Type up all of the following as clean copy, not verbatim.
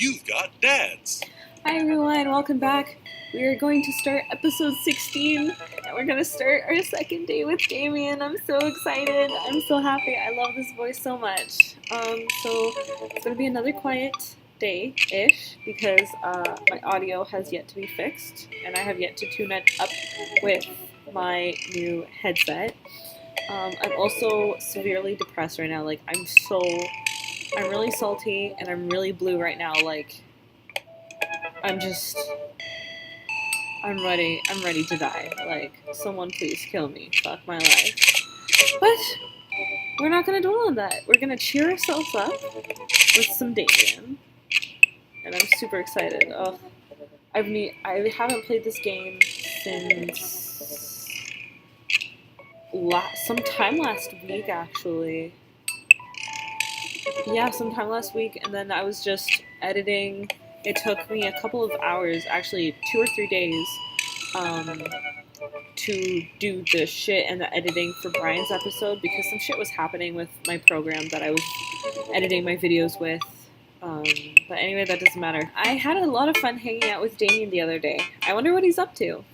You've got dads. Hi everyone, welcome back. We are going to start episode 16, and we're going to start our second day with Damien. I'm so excited. I'm so happy. I love this voice so much. So it's going to be another quiet day-ish because my audio has yet to be fixed, and I have yet to tune it up with my new headset. I'm also severely depressed right now. Like, I'm really salty, and I'm really blue right now. Like, I'm ready to die. Like, someone please kill me. Fuck my life. But we're not gonna dwell on that. We're gonna cheer ourselves up with some Damien. And I'm super excited. Oh, I haven't played this game since sometime last week, actually. Yeah, sometime last week, and then I was just editing. It took me a couple of hours, actually 2 or 3 days, to do the shit and the editing for Brian's episode because some shit was happening with my program that I was editing my videos with. But anyway, that doesn't matter. I had a lot of fun hanging out with Damien the other day. I wonder what he's up to.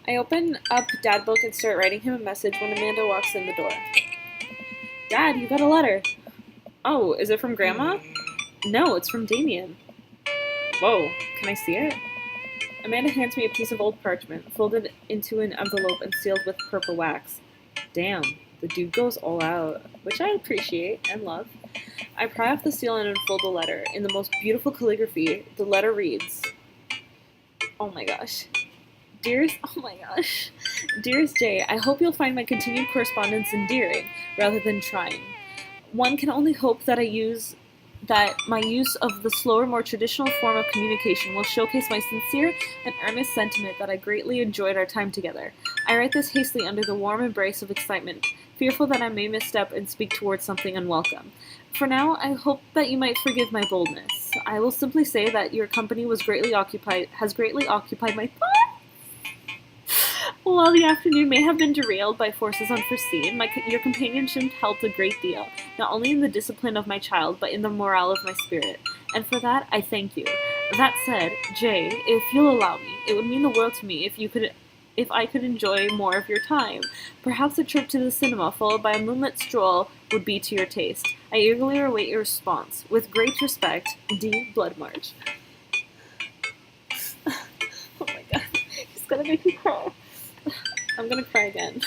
I open up Dad Book and start writing him a message when Amanda walks in the door. Dad, you got a letter. Oh, is it from Grandma? No, it's from Damien. Whoa, can I see it? Amanda hands me a piece of old parchment, folded into an envelope and sealed with purple wax. Damn, the dude goes all out, which I appreciate and love. I pry off the seal and unfold the letter. In the most beautiful calligraphy, the letter reads, oh my gosh. Dearest Jay, I hope you'll find my continued correspondence endearing rather than trying. One can only hope that my use of the slower, more traditional form of communication will showcase my sincere and earnest sentiment that I greatly enjoyed our time together. I write this hastily under the warm embrace of excitement, fearful that I may misstep and speak towards something unwelcome. For now, I hope that you might forgive my boldness. I will simply say that your company has greatly occupied my thoughts. While the afternoon may have been derailed by forces unforeseen, your companionship helped a great deal, not only in the discipline of my child, but in the morale of my spirit. And for that, I thank you. That said, Jay, if you'll allow me, it would mean the world to me if I could enjoy more of your time. Perhaps a trip to the cinema, followed by a moonlit stroll, would be to your taste. I eagerly await your response. With great respect, D. Blood March. Oh my god, he's gonna make me cry. I'm gonna cry again.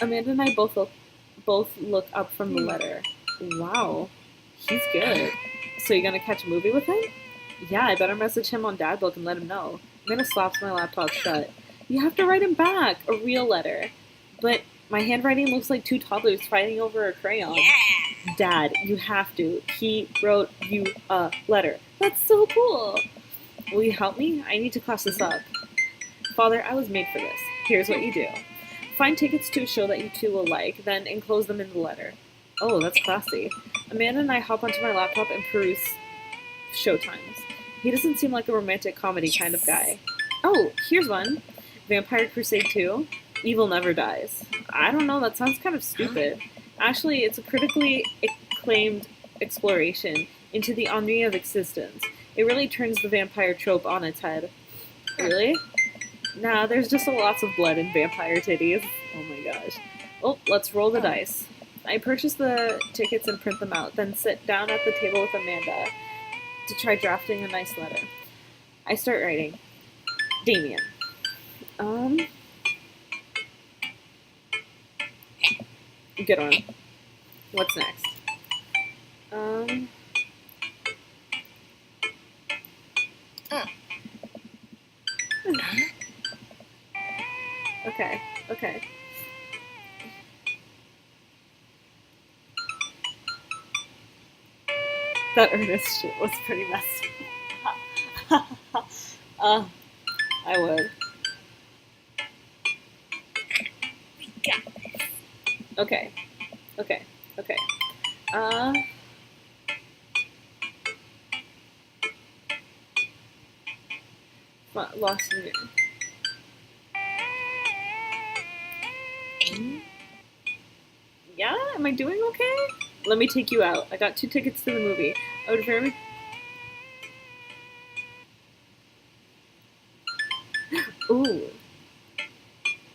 Amanda and I both look up from the letter. Wow, he's good. So you gonna catch a movie with him? Yeah, I better message him on Dad Book and let him know. I'm gonna slap my laptop shut. You have to write him back a real letter. But my handwriting looks like two toddlers fighting over a crayon. Yeah. Dad, you have to. He wrote you a letter. That's so cool. Will you help me? I need to class this up. Father, I was made for this. Here's what you do. Find tickets to a show that you two will like, then enclose them in the letter. Oh, that's classy. Amanda and I hop onto my laptop and peruse showtimes. He doesn't seem like a romantic comedy kind of guy. Oh, here's one. Vampire Crusade 2. Evil Never Dies. I don't know, that sounds kind of stupid. Actually, it's a critically acclaimed exploration into the ennui of existence. It really turns the vampire trope on its head. Really? Nah, there's just lots of blood and vampire titties. Oh my gosh. Oh, let's roll the dice. I purchase the tickets and print them out, then sit down at the table with Amanda to try drafting a nice letter. I start writing. Damien. Good one. What's next? Okay. That earnest shit was pretty messy. I would. Okay. Lost in Yeah? Am I doing okay? Let me take you out. I got 2 tickets to the movie. I would very... Ooh.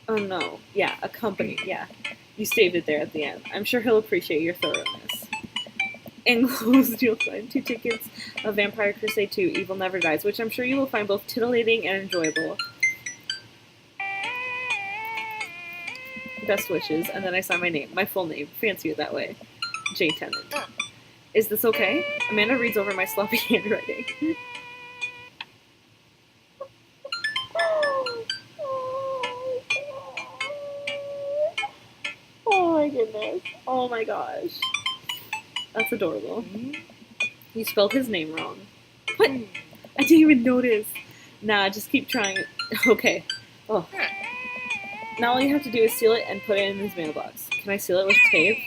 Oh no. Yeah, accompanied. Yeah. You saved it there at the end. I'm sure he'll appreciate your thoroughness. Enclosed, you'll find 2 tickets of Vampire Crusade 2, Evil Never Dies, which I'm sure you will find both titillating and enjoyable. Best wishes, and then I sign my name, my full name, fancier that way. J. Tennant. Is this okay? Amanda reads over my sloppy handwriting. Oh my goodness. Oh my gosh. That's adorable. You spelled his name wrong. What? I didn't even notice. Nah, just keep trying. Okay. Oh. Now all you have to do is seal it and put it in his mailbox. Can I seal it with tape?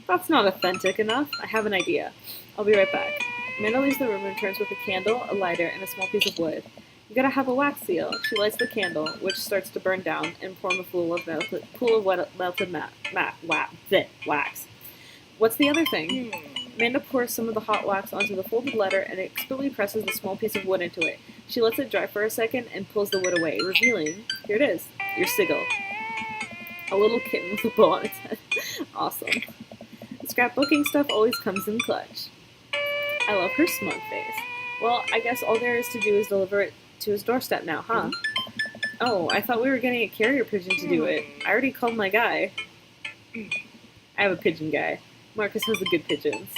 That's not authentic enough. I have an idea. I'll be right back. Amanda leaves the room and returns with a candle, a lighter, and a small piece of wood. You gotta have a wax seal. She lights the candle, which starts to burn down, and pour in a pool of melted wax. What's the other thing? Amanda pours some of the hot wax onto the folded letter and expertly presses the small piece of wood into it. She lets it dry for a second and pulls the wood away, revealing, here it is, your sigil. A little kitten with a bow on its head. Awesome. Scrapbooking stuff always comes in clutch. I love her smug face. Well, I guess all there is to do is deliver it to his doorstep now, huh? Oh, I thought we were getting a carrier pigeon to do it. I already called my guy. I have a pigeon guy. Marcus has the good pigeons.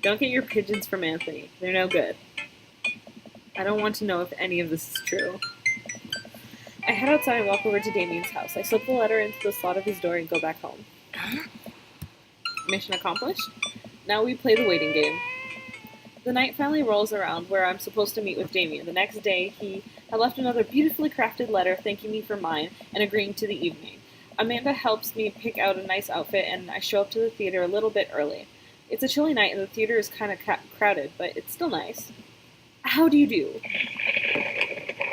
Don't get your pigeons from Anthony. They're no good. I don't want to know if any of this is true. I head outside and walk over to Damien's house. I slip the letter into the slot of his door and go back home. Mission accomplished? Now we play the waiting game. The night finally rolls around where I'm supposed to meet with Damien. The next day, he had left another beautifully crafted letter thanking me for mine and agreeing to the evening. Amanda helps me pick out a nice outfit, and I show up to the theater a little bit early. It's a chilly night, and the theater is kind of crowded, but it's still nice. How do you do?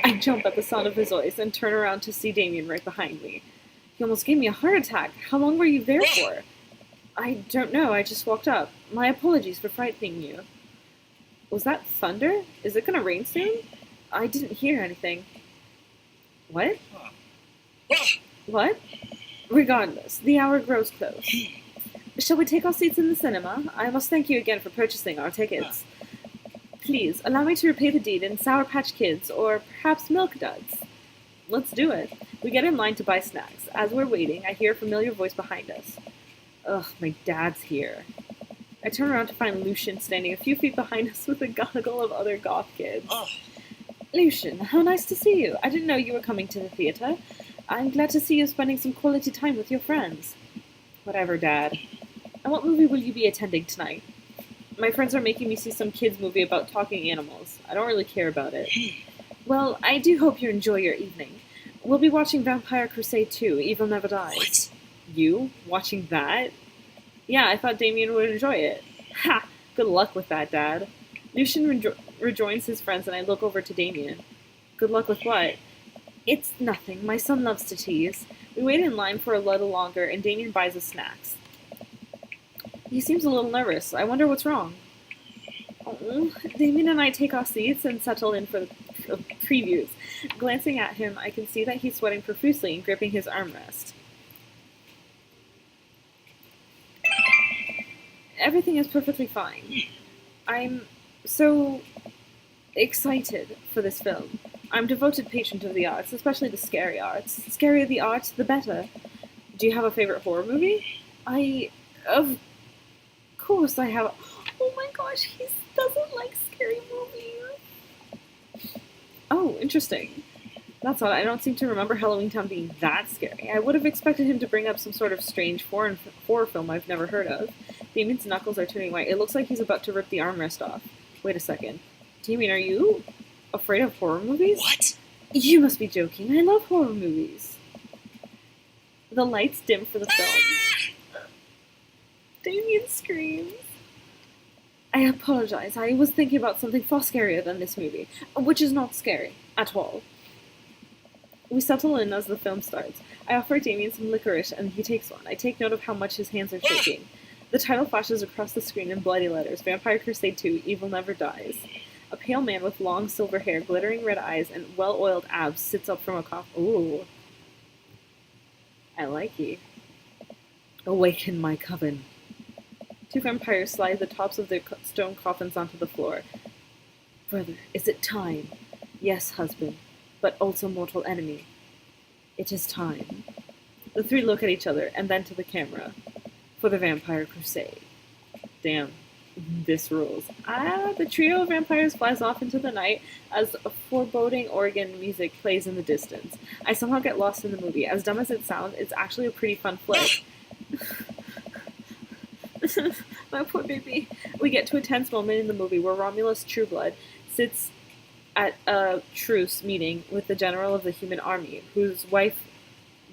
I jump at the sound of his voice and turn around to see Damien right behind me. He almost gave me a heart attack. How long were you there for? I don't know. I just walked up. My apologies for frightening you. Was that thunder? Is it going to rain soon? I didn't hear anything. What? What? Regardless, the hour grows close. Shall we take our seats in the cinema? I must thank you again for purchasing our tickets. Please, allow me to repay the deed in Sour Patch Kids, or perhaps Milk Duds. Let's do it. We get in line to buy snacks. As we're waiting, I hear a familiar voice behind us. Ugh, my dad's here. I turn around to find Lucian standing a few feet behind us with a gaggle of other goth kids. Oh. Lucian, how nice to see you. I didn't know you were coming to the theater. I'm glad to see you spending some quality time with your friends. Whatever, Dad. And what movie will you be attending tonight? My friends are making me see some kids' movie about talking animals. I don't really care about it. Well, I do hope you enjoy your evening. We'll be watching Vampire Crusade 2, Evil Never Dies. What? You? Watching that? Yeah, I thought Damien would enjoy it. Ha! Good luck with that, Dad. Lucian rejoins his friends and I look over to Damien. Good luck with what? It's nothing. My son loves to tease. We wait in line for a little longer and Damien buys us snacks. He seems a little nervous. I wonder what's wrong. Oh, Damien and I take our seats and settle in for the previews. Glancing at him, I can see that he's sweating profusely and gripping his armrest. Everything is perfectly fine. I'm so excited for this film. I'm a devoted patron of the arts, especially the scary arts. The scarier the arts, the better. Do you have a favorite horror movie? Of course I have. Oh my gosh, he doesn't like scary movies. Oh, interesting. That's odd. I don't seem to remember Halloween Town being that scary. I would have expected him to bring up some sort of strange foreign horror film I've never heard of. Damien's knuckles are turning white. It looks like he's about to rip the armrest off. Wait a second. Damien, are you afraid of horror movies? What? You must be joking. I love horror movies. The lights dim for the film. Damien screams. I apologize. I was thinking about something far scarier than this movie, which is not scary at all. We settle in as the film starts. I offer Damien some licorice, and he takes one. I take note of how much his hands are shaking. The title flashes across the screen in bloody letters, Vampire Crusade 2, Evil Never Dies. A pale man with long silver hair, glittering red eyes, and well-oiled abs sits up from a coffin. Ooh. I like ye. Awaken my coven. Two vampires slide the tops of their stone coffins onto the floor. Brother, is it time? Yes, husband, but also mortal enemy. It is time. The three look at each other, and then to the camera. For the Vampire Crusade. Damn, this rules. The trio of vampires flies off into the night as a foreboding organ music plays in the distance. I somehow get lost in the movie. As dumb as it sounds, it's actually a pretty fun flick. My poor baby. We get to a tense moment in the movie where Romulus Trueblood sits at a truce meeting with the general of the human army, whose wife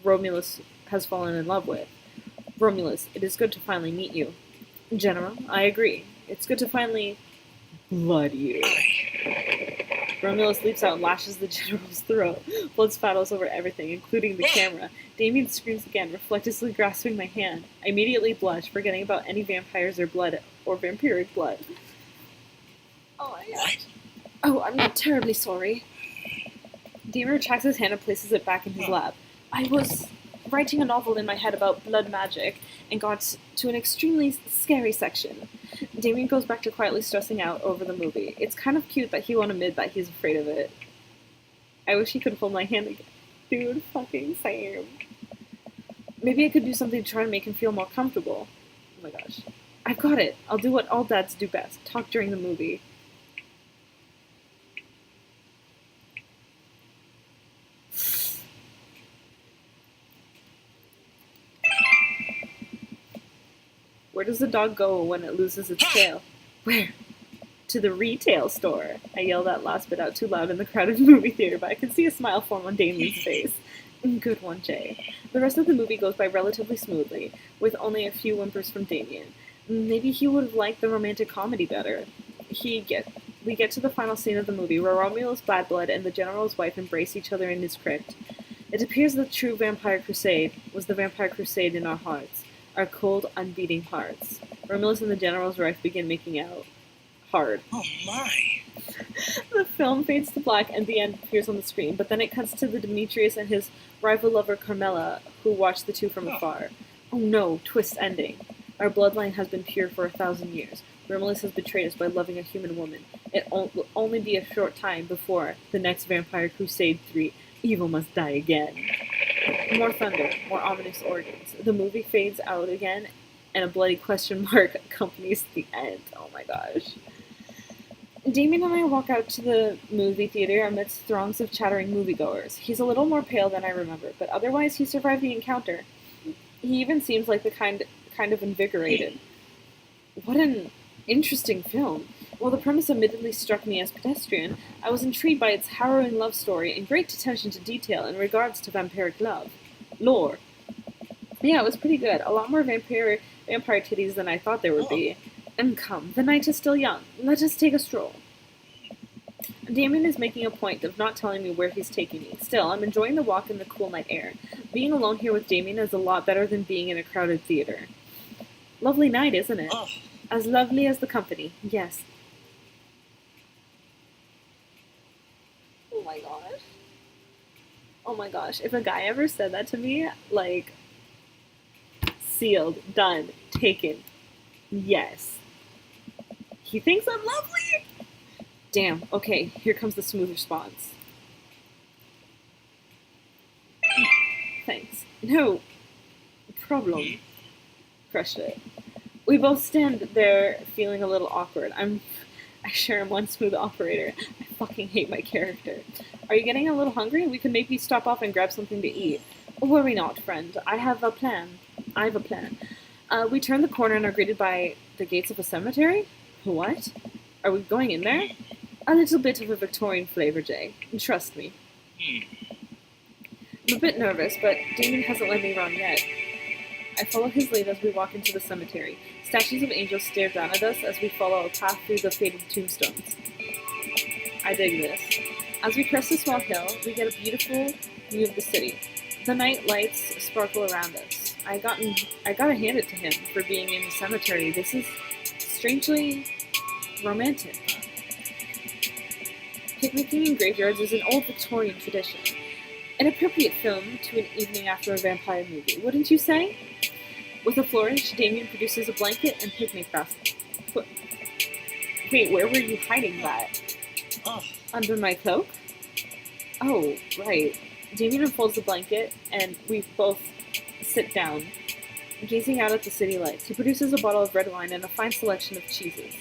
Romulus has fallen in love with. Romulus, it is good to finally meet you. General, I agree. It's good to finally blood you. Romulus leaps out and lashes the general's throat. Blood spattles over everything, including the camera. Damien screams again, reflectively grasping my hand. I immediately blush, forgetting about any vampires or blood, or vampiric blood. Oh my gosh. Oh, I'm terribly sorry. Damien retracts his hand and places it back in his lap. I was writing a novel in my head about blood magic and got to an extremely scary section. Damien goes back to quietly stressing out over the movie. It's kind of cute that he won't admit that he's afraid of it. I wish he could hold my hand again. Dude, fucking same. Maybe I could do something to try to make him feel more comfortable. Oh my gosh. I've got it. I'll do what all dads do best. Talk during the movie. Where does the dog go when it loses its tail? Where? To the retail store. I yelled that last bit out too loud in the crowded movie theater, but I could see a smile form on Damien's face. Good one, Jay. The rest of the movie goes by relatively smoothly, with only a few whimpers from Damien. Maybe he would have liked the romantic comedy better. We get to the final scene of the movie, where Romulus Badblood and the general's wife embrace each other in his crypt. It appears the true Vampire Crusade was the Vampire Crusade in our hearts. Our cold, unbeating hearts. Romulus and the general's wife begin making out. Hard. Oh my! The film fades to black and the end appears on the screen, but then it cuts to the Demetrius and his rival lover Carmela, who watch the two from afar. Oh no, twist ending. Our bloodline has been pure for 1,000 years. Romulus has betrayed us by loving a human woman. It will only be a short time before the next Vampire Crusade 3, Evil Must Die Again. More thunder, more ominous organs. The movie fades out again, and a bloody question mark accompanies the end. Oh my gosh. Damien and I walk out to the movie theater amidst throngs of chattering moviegoers. He's a little more pale than I remember, but otherwise he survived the encounter. He even seems like the kind of invigorated. What an interesting film. While the premise admittedly struck me as pedestrian, I was intrigued by its harrowing love story and great attention to detail in regards to vampiric lore. Yeah, it was pretty good. A lot more vampire titties than I thought there would be. And come, the night is still young. Let us take a stroll. Damien is making a point of not telling me where he's taking me. Still, I'm enjoying the walk in the cool night air. Being alone here with Damien is a lot better than being in a crowded theater. Lovely night, isn't it? As lovely as the company, yes. Oh my gosh. Oh my gosh. If a guy ever said that to me, like, sealed, done, taken. Yes. He thinks I'm lovely? Damn, okay, here comes the smooth response. Thanks. No problem. Crushed it. We both stand there feeling a little awkward. I sure am one smooth operator. I fucking hate my character. Are you getting a little hungry? We could maybe stop off and grab something to eat. Worry not, friend. I have a plan. We turn the corner and are greeted by the gates of a cemetery? What? Are we going in there? A little bit of a Victorian flavor, Jay. Trust me. I'm a bit nervous, but Damien hasn't let me run yet. I follow his lead as we walk into the cemetery. Statues of angels stare down at us as we follow a path through the faded tombstones. I dig this. As we crest a small hill, we get a beautiful view of the city. The night lights sparkle around us. I gotta hand it to him for being in the cemetery. This is strangely romantic. Picnicking in graveyards is an old Victorian tradition. An appropriate film to an evening after a vampire movie, wouldn't you say? With a flourish, Damien produces a blanket and picnic basket. Wait, where were you hiding that? Under my cloak? Oh, right. Damien unfolds the blanket, and we both sit down, gazing out at the city lights. He produces a bottle of red wine and a fine selection of cheeses.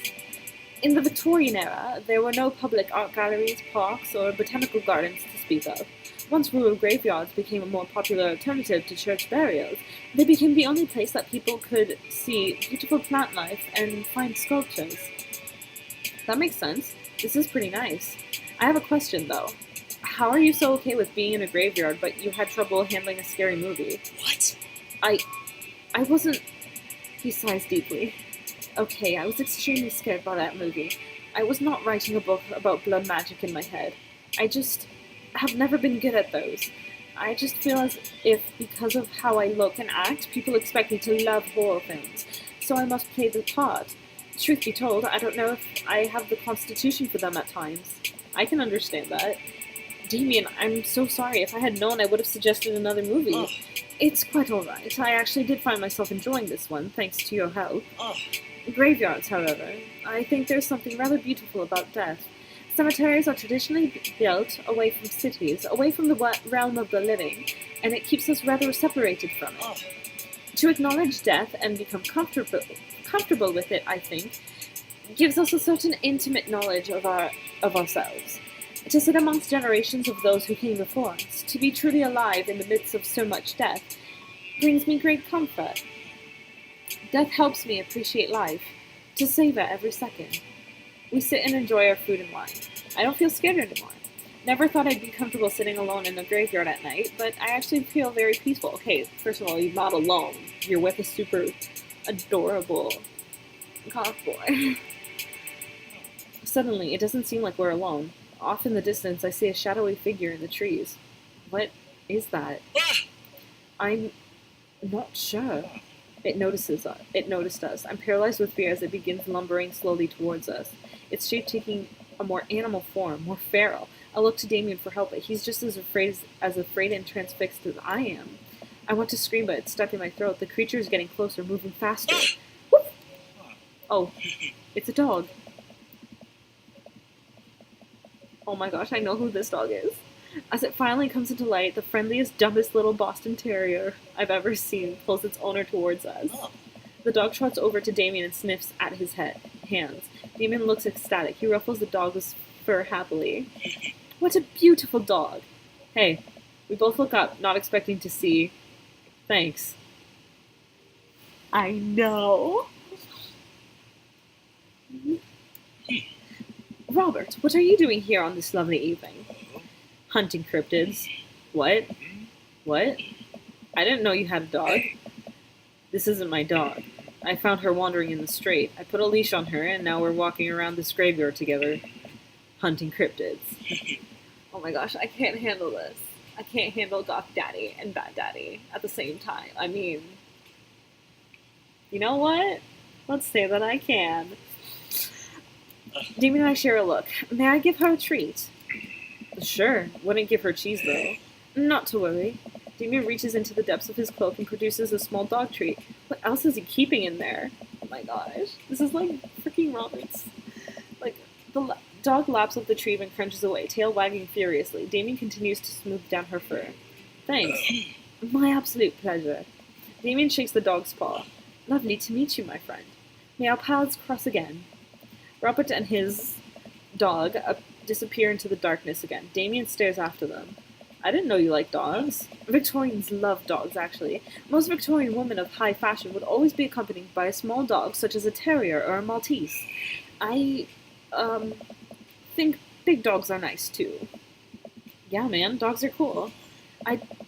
In the Victorian era, there were no public art galleries, parks, or botanical gardens to speak of. Once rural graveyards became a more popular alternative to church burials, they became the only place that people could see beautiful plant life and find sculptures. That makes sense. This is pretty nice. I have a question, though. How are you so okay with being in a graveyard, but you had trouble handling a scary movie? What? I wasn't... He sighs deeply. Okay, I was extremely scared by that movie. I was not writing a book about blood magic in my head. I just have never been good at those. I just feel as if, because of how I look and act, people expect me to love horror films, so I must play the part. Truth be told, I don't know if I have the constitution for them at times. I can understand that. Damien, I'm so sorry. If I had known, I would have suggested another movie. Oh. It's quite alright. I actually did find myself enjoying this one, thanks to your help. Oh. Graveyards, however, I think there's something rather beautiful about death. Cemeteries are traditionally built away from cities, away from the realm of the living, and it keeps us rather separated from it. Oh. To acknowledge death and become comfortable with it, I think, gives us a certain intimate knowledge of ourselves. To sit amongst generations of those who came before us, to be truly alive in the midst of so much death, brings me great comfort. Death helps me appreciate life, to savor every second. We sit and enjoy our food and wine. I don't feel scared anymore. Never thought I'd be comfortable sitting alone in a graveyard at night, but I actually feel very peaceful. Okay, first of all, you're not alone. You're with a super adorable goth boy. Suddenly, it doesn't seem like we're alone. Off in the distance, I see a shadowy figure in the trees. What is that? I'm not sure. It noticed us. I'm paralyzed with fear as it begins lumbering slowly towards us. Its shape taking a more animal form, more feral. I look to Damien for help, but he's just as afraid and transfixed as I am. I want to scream, but it's stuck in my throat. The creature is getting closer, moving faster. Woof! Oh, it's a dog. Oh my gosh, I know who this dog is. As it finally comes into light, the friendliest, dumbest little Boston Terrier I've ever seen pulls its owner towards us. The dog trots over to Damien and sniffs at his hands. Damien looks ecstatic. He ruffles the dog's fur happily. What a beautiful dog! Hey, we both look up, not expecting to see. Thanks. I know. Robert, what are you doing here on this lovely evening? Hunting cryptids. What? What? I didn't know you had a dog. This isn't my dog. I found her wandering in the street. I put a leash on her, and now we're walking around this graveyard together, hunting cryptids. Oh my gosh, I can't handle this. I can't handle goth daddy and bad daddy at the same time. I mean, you know what? Let's say that I can. Damien and I share a look. May I give her a treat? Sure. Wouldn't give her cheese, though. Not to worry. Damien reaches into the depths of his cloak and produces a small dog treat. What else is he keeping in there? Oh my gosh. This is like freaking romance. Like, the dog laps up the treat and crunches away, tail wagging furiously. Damien continues to smooth down her fur. Thanks. My absolute pleasure. Damien shakes the dog's paw. Lovely to meet you, my friend. May our paths cross again. Robert and his dog disappear into the darkness again. Damien stares after them. I didn't know you liked dogs. Victorians love dogs, actually. Most Victorian women of high fashion would always be accompanied by a small dog, such as a terrier or a Maltese. I, think big dogs are nice, too. Yeah, man, dogs are cool.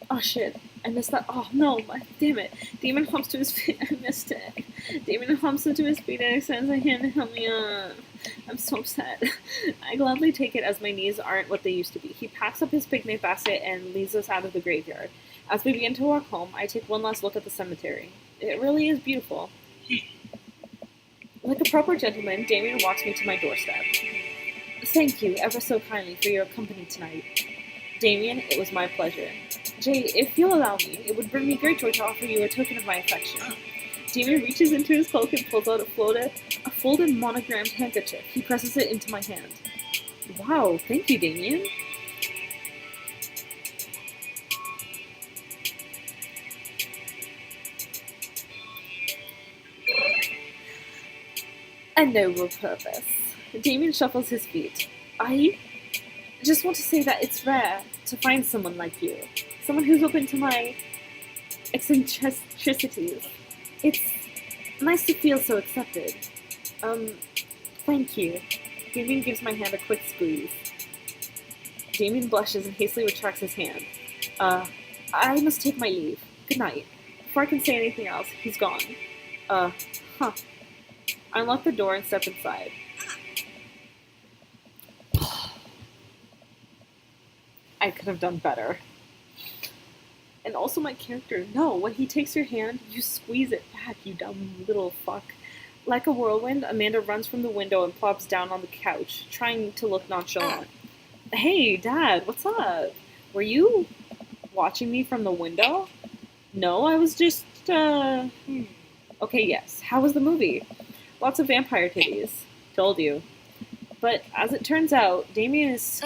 Oh shit, I missed that. Oh no, damn it. Damien humps to his feet. I missed it. Damien humps into his feet and extends a hand to help me up. I'm so upset. I gladly take it as my knees aren't what they used to be. He packs up his picnic basket and leads us out of the graveyard. As we begin to walk home, I take one last look at the cemetery. It really is beautiful. Like a proper gentleman, Damien walks me to my doorstep. Thank you ever so kindly for your company tonight. Damien, it was my pleasure. Jay, if you'll allow me, it would bring me great joy to offer you a token of my affection. Damien reaches into his cloak and pulls out a folded monogrammed handkerchief. He presses it into my hand. Wow, thank you, Damien. A noble purpose. Damien shuffles his feet. I just want to say that it's rare to find someone like you. Someone who's open to my eccentricities. It's nice to feel so accepted. Thank you. Damien gives my hand a quick squeeze. Damien blushes and hastily retracts his hand. I must take my leave. Good night. Before I can say anything else, he's gone. I unlock the door and step inside. I could have done better. And also my character. No, when he takes your hand, you squeeze it back, you dumb little fuck. Like a whirlwind, Amanda runs from the window and plops down on the couch, trying to look nonchalant. Hey, Dad, what's up? Were you watching me from the window? No, I was just, Okay, yes. How was the movie? Lots of vampire titties. Told you. But as it turns out, Damien is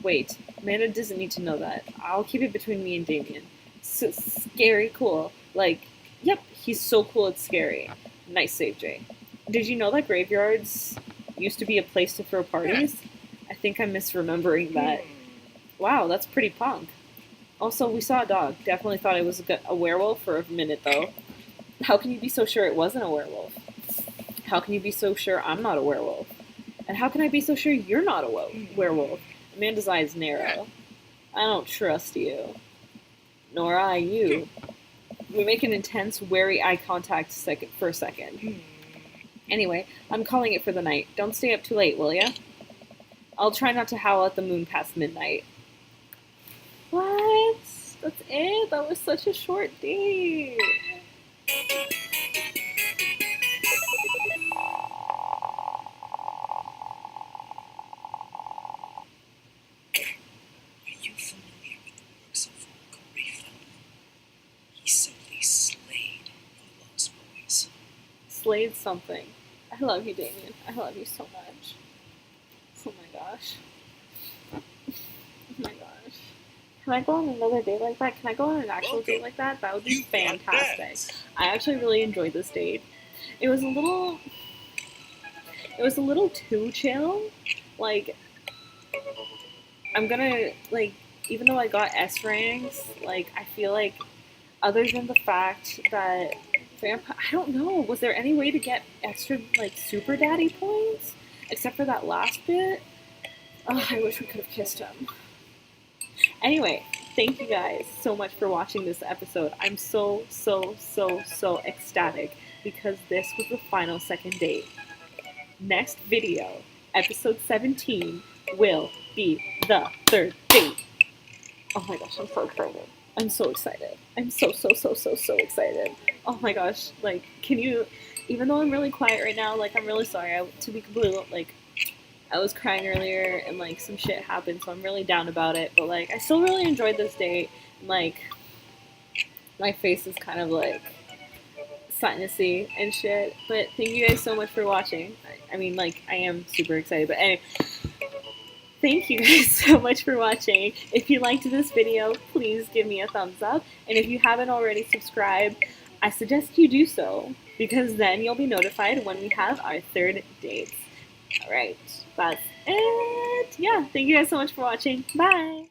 Wait, Amanda doesn't need to know that. I'll keep it between me and Damien. Scary cool. Like, yep, he's so cool it's scary. Nice save, Jay. Did you know that graveyards used to be a place to throw parties? I think I'm misremembering that. Wow, that's pretty punk. Also, we saw a dog. Definitely thought it was a werewolf for a minute, though. How can you be so sure it wasn't a werewolf? How can you be so sure I'm not a werewolf? And how can I be so sure you're not a werewolf? Amanda's eyes narrow. I don't trust you. Nor I you. We make an intense, wary eye contact for a second. Anyway, I'm calling it for the night. Don't stay up too late, will ya? I'll try not to howl at the moon past midnight. What? That's it? That was such a short date. Slayed something. I love you, Damien. I love you so much. Oh my gosh. Oh my gosh. Can I go on another date like that? Can I go on an actual date like that? That would be fantastic. I actually really enjoyed this date. It was a little too chill. Like, I'm gonna, like, even though I got S ranks, like, I feel like other than the fact that I don't know, was there any way to get extra, like, super daddy points? Except for that last bit? Oh, I wish we could have kissed him. Anyway, thank you guys so much for watching this episode. I'm so ecstatic because this was the final second date. Next video, episode 17, will be the third date. Oh my gosh, I'm so excited. I'm so excited. I'm so excited. Oh my gosh, like, can you, even though I'm really quiet right now, like, I'm really sorry, to be completely, like, I was crying earlier, and, like, some shit happened, so I'm really down about it, but, like, I still really enjoyed this date, and, like, my face is kind of, like, sinusy and shit, but thank you guys so much for watching. I mean, like, I am super excited, but anyway, thank you guys so much for watching. If you liked this video, please give me a thumbs up, and if you haven't already subscribed, I suggest you do so, because then you'll be notified when we have our third dates. Alright, that's it. Yeah, thank you guys so much for watching. Bye!